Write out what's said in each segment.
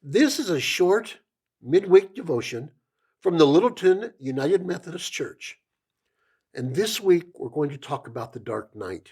This is a short midweek devotion from the Littleton United Methodist Church. And this week we're going to talk about the dark night.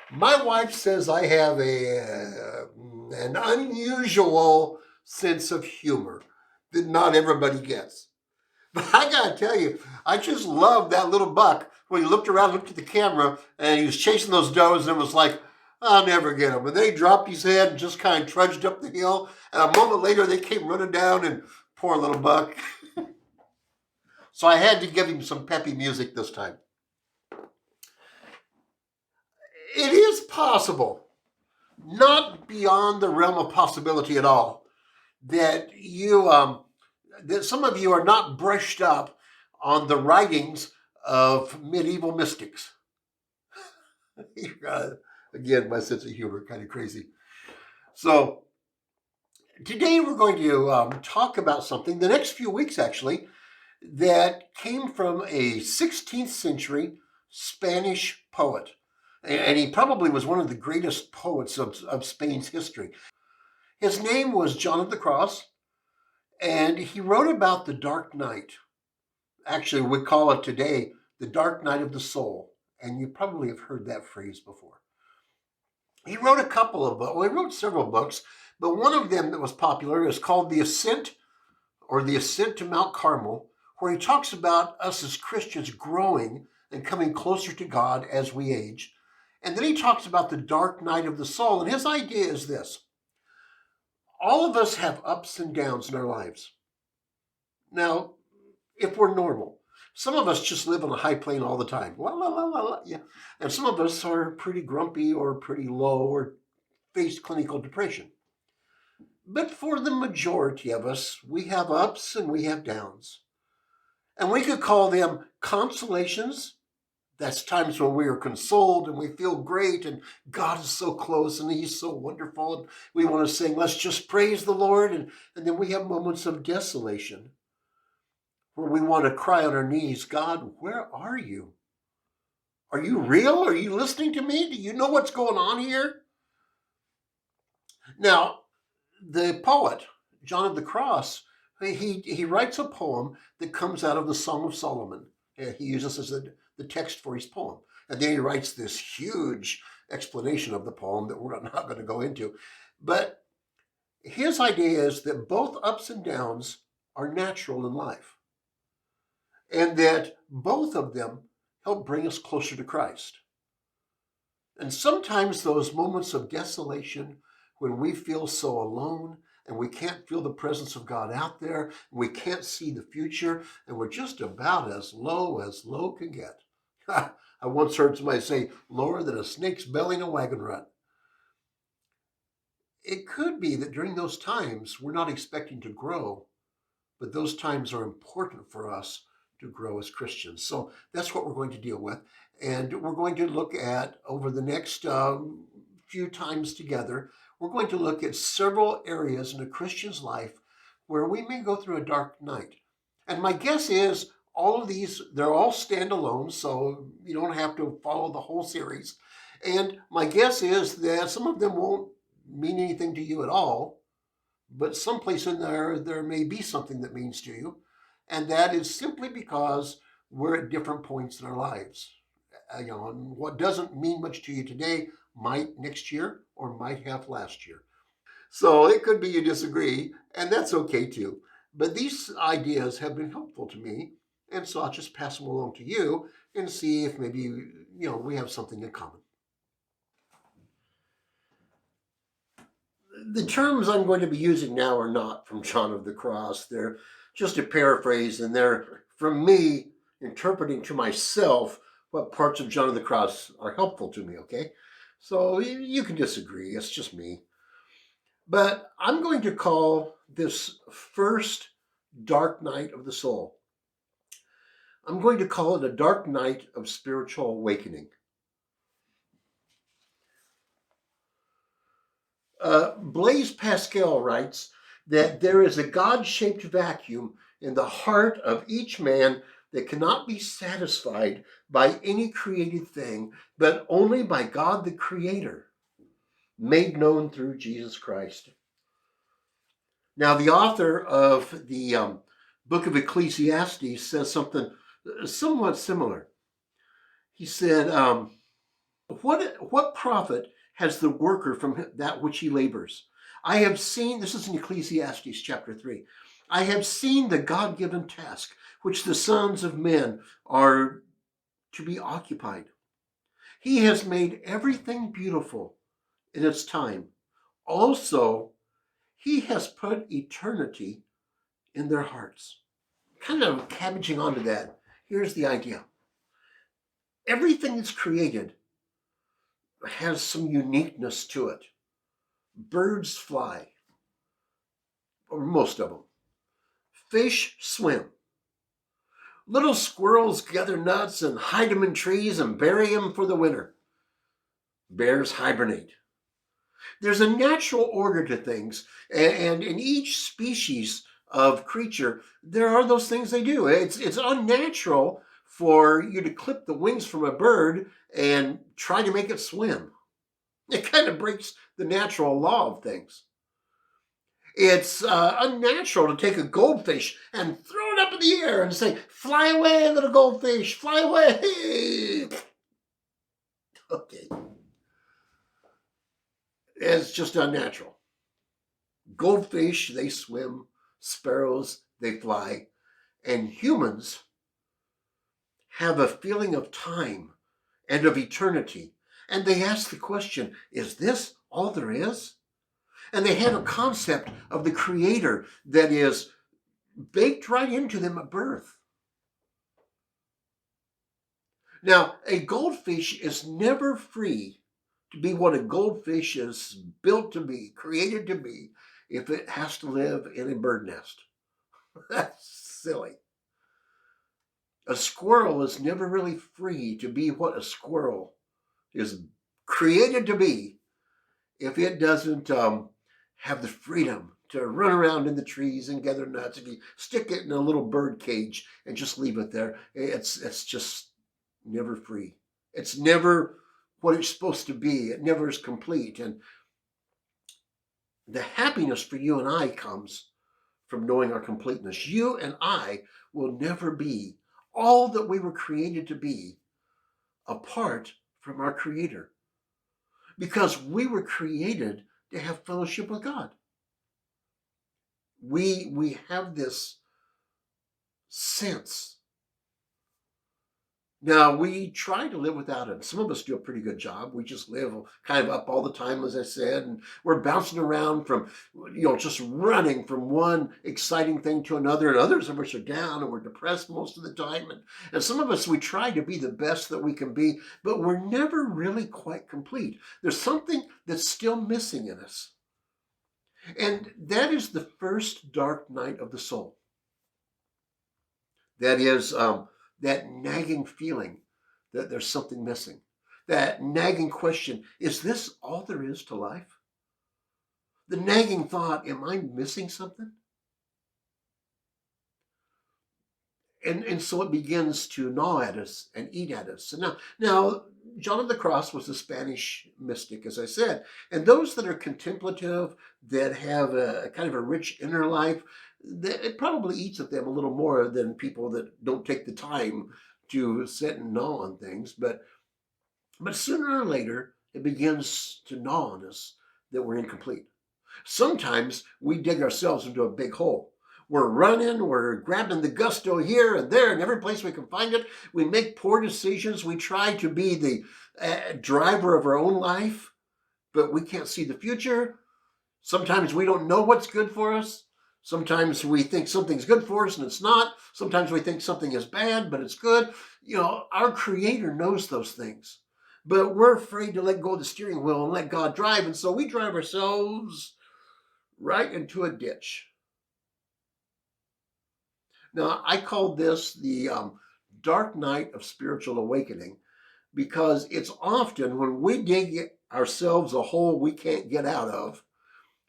My wife says I have an unusual sense of humor that not everybody gets. But I gotta tell you, I just love that little buck when he looked around, looked at the camera, and he was chasing those does, and it was like, I'll never get him. And then he dropped his head and just kind of trudged up the hill. And a moment later, they came running down, and poor little buck. So I had to give him some peppy music this time. It is possible, not beyond the realm of possibility at all, that that some of you are not brushed up on the writings of medieval mystics. Again, my sense of humor kind of crazy. So today we're going to talk about something, the next few weeks actually, that came from a 16th century Spanish poet. And he probably was one of the greatest poets of Spain's history. His name was John of the Cross, and he wrote about the dark night. Actually, we call it today the dark night of the soul. And you probably have heard that phrase before. He wrote a couple of books. Well, he wrote several books, but one of them that was popular is called The Ascent, or The Ascent to Mount Carmel, where he talks about us as Christians growing and coming closer to God as we age. And then he talks about the dark night of the soul. And his idea is this: all of us have ups and downs in our lives. Now, if we're normal, some of us just live on a high plane all the time. La, la, la, la, la, yeah. And some of us are pretty grumpy or pretty low or face clinical depression. But for the majority of us, we have ups and we have downs. And we could call them consolations. That's times when we are consoled and we feel great and God is so close and he's so wonderful. And we want to sing, let's just praise the Lord. And then we have moments of desolation where we want to cry on our knees, God, where are you? Are you real? Are you listening to me? Do you know what's going on here? Now, the poet, John of the Cross, he writes a poem that comes out of the Song of Solomon. He uses as the text for his poem. And then he writes this huge explanation of the poem that we're not going to go into. But his idea is that both ups and downs are natural in life, and that both of them help bring us closer to Christ. And sometimes those moments of desolation, when we feel so alone and we can't feel the presence of God out there, and we can't see the future, and we're just about as low can get. I once heard somebody say, lower than a snake's belly in a wagon rut. It could be that during those times, we're not expecting to grow, but those times are important for us to grow as Christians. So that's what we're going to deal with. And we're going to look at, over the next few times together, we're going to look at several areas in a Christian's life where we may go through a dark night. And my guess is all of these, they're all standalone, so you don't have to follow the whole series. And my guess is that some of them won't mean anything to you at all, but someplace in there may be something that means to you. And that is simply because we're at different points in our lives. And what doesn't mean much to you today might next year or might have last year. So it could be you disagree, and that's okay too. But these ideas have been helpful to me, and so I'll just pass them along to you and see if maybe we have something in common. The terms I'm going to be using now are not from John of the Cross. They're just a paraphrase, and they're from me interpreting to myself what parts of John of the Cross are helpful to me, okay? So you can disagree, it's just me. But I'm going to call this first dark night of the soul. I'm going to call it a dark night of spiritual awakening. Blaise Pascal writes that there is a God-shaped vacuum in the heart of each man that cannot be satisfied by any created thing, but only by God the Creator, made known through Jesus Christ. Now, the author of the book of Ecclesiastes says something somewhat similar. He said, what profit has the worker from that which he labors? I have seen, this is in Ecclesiastes chapter 3, I have seen the God-given task which the sons of men are to be occupied. He has made everything beautiful in its time. Also, he has put eternity in their hearts. Kind of cabbaging onto that, here's the idea. Everything that's created has some uniqueness to it. Birds fly, or most of them. Fish swim. Little squirrels gather nuts and hide them in trees and bury them for the winter. Bears hibernate. There's a natural order to things, and in each species of creature, there are those things they do. It's unnatural for you to clip the wings from a bird and try to make it swim. It kind of breaks the natural law of things. It's unnatural to take a goldfish and throw it up in the air and say, "Fly away, little goldfish, fly away." Okay. It's just unnatural. Goldfish, they swim. Sparrows, they fly. And humans have a feeling of time and of eternity. And they ask the question, is this all there is? And they have a concept of the Creator that is baked right into them at birth. Now, a goldfish is never free to be what a goldfish is built to be, created to be, if it has to live in a bird nest. That's silly. A squirrel is never really free to be what a squirrel is created to be if it doesn't have the freedom to run around in the trees and gather nuts. If you stick it in a little bird cage and just leave it there, it's just never free. It's never what it's supposed to be. It never is complete. And the happiness for you and I comes from knowing our completeness. You and I will never be all that we were created to be apart from our Creator, because we were created to have fellowship with God. We have this sense. Now, we try to live without it. Some of us do a pretty good job. We just live kind of up all the time, as I said, and we're bouncing around from, just running from one exciting thing to another, and others of us are down and we're depressed most of the time. And some of us, we try to be the best that we can be, but we're never really quite complete. There's something that's still missing in us. And that is the first dark night of the soul. That is that nagging feeling that there's something missing. That nagging question, is this all there is to life? The nagging thought, am I missing something? And so it begins to gnaw at us and eat at us. And now, John of the Cross was a Spanish mystic, as I said. And those that are contemplative, that have a kind of a rich inner life, it probably eats at them a little more than people that don't take the time to sit and gnaw on things. But sooner or later, it begins to gnaw on us that we're incomplete. Sometimes we dig ourselves into a big hole. We're running, we're grabbing the gusto here and there and every place we can find it. We make poor decisions. We try to be the driver of our own life, but we can't see the future. Sometimes we don't know what's good for us. Sometimes we think something's good for us and it's not. Sometimes we think something is bad, but it's good. Our Creator knows those things. But we're afraid to let go of the steering wheel and let God drive. And so we drive ourselves right into a ditch. Now, I call this the dark night of spiritual awakening, because it's often when we dig ourselves a hole we can't get out of,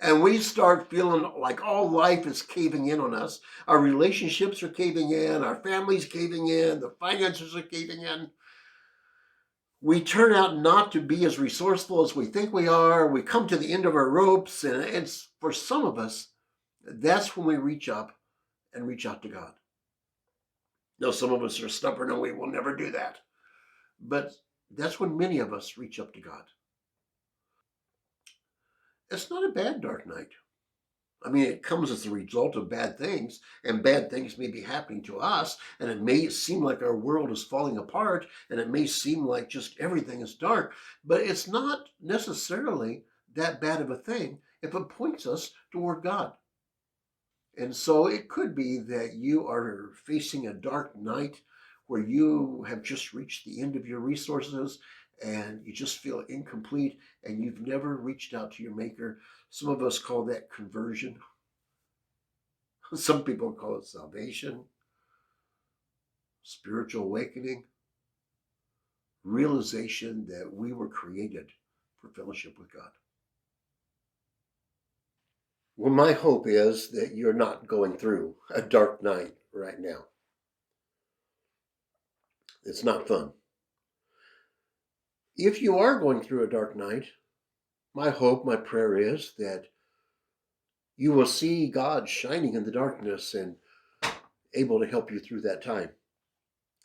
and we start feeling like all life is caving in on us. Our relationships are caving in, our family's caving in, the finances are caving in. We turn out not to be as resourceful as we think we are. We come to the end of our ropes, and it's, for some of us, that's when we reach up and reach out to God. Now, some of us are stubborn and we will never do that. But that's when many of us reach up to God. It's not a bad dark night. I mean, it comes as a result of bad things, and bad things may be happening to us, and it may seem like our world is falling apart, and it may seem like just everything is dark, but it's not necessarily that bad of a thing if it points us toward God. And so it could be that you are facing a dark night where you have just reached the end of your resources and you just feel incomplete and you've never reached out to your Maker. Some of us call that conversion. Some people call it salvation, spiritual awakening, realization that we were created for fellowship with God. Well, my hope is that you're not going through a dark night right now. It's not fun. If you are going through a dark night, my hope, my prayer is that you will see God shining in the darkness and able to help you through that time.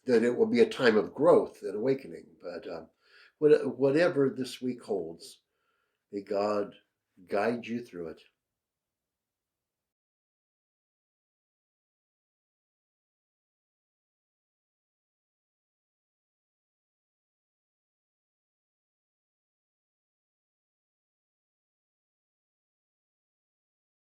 That it will be a time of growth and awakening. But whatever this week holds, may God guide you through it.